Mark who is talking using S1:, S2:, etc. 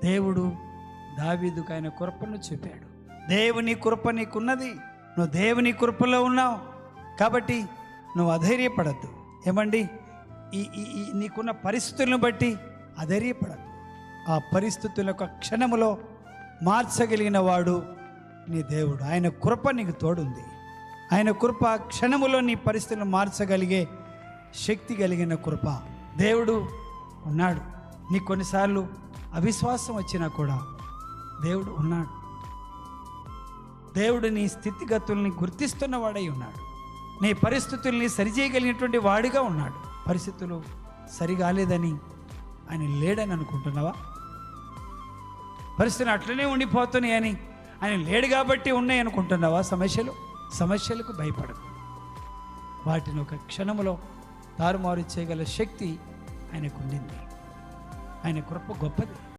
S1: దేవుడు దావీదుకు ఆయన కృపను చూపాడు. దేవుని కృప నీకున్నది, నువ్వు దేవుని కృపలో ఉన్నావు కాబట్టి నువ్వు అధైర్యపడద్దు. ఏమండి, నీకున్న పరిస్థితులను బట్టి అధైర్యపడద్దు. ఆ పరిస్థితులకు క్షణములో మార్చగలిగిన వాడు నీ దేవుడు. ఆయన కృప నీకు తోడుంది. ఆయన కృప క్షణములో నీ పరిస్థితులను మార్చగలిగే శక్తి కలిగిన కృప దేవుడు ఉన్నాడు. నీ కొన్నిసార్లు అవిశ్వాసం వచ్చినా కూడా దేవుడు ఉన్నాడు. దేవుడు నీ స్థితిగతుల్ని గుర్తిస్తున్న వాడై ఉన్నాడు. నీ పరిస్థితుల్ని సరిచేయగలిగినటువంటి వాడిగా ఉన్నాడు. పరిస్థితులు సరిగాలేదని ఆయన లేడని అనుకుంటున్నావా? పరిస్థితులు అట్లనే ఉండిపోతున్నాయని ఆయన లేడు కాబట్టి ఉన్నాయి అనుకుంటున్నావా? సమస్యలకు భయపడకు. వాటిని ఒక క్షణములో తారుమారు చేయగల శక్తి ఆయనకు ఉండింది. ఆయన కృప గొప్పది.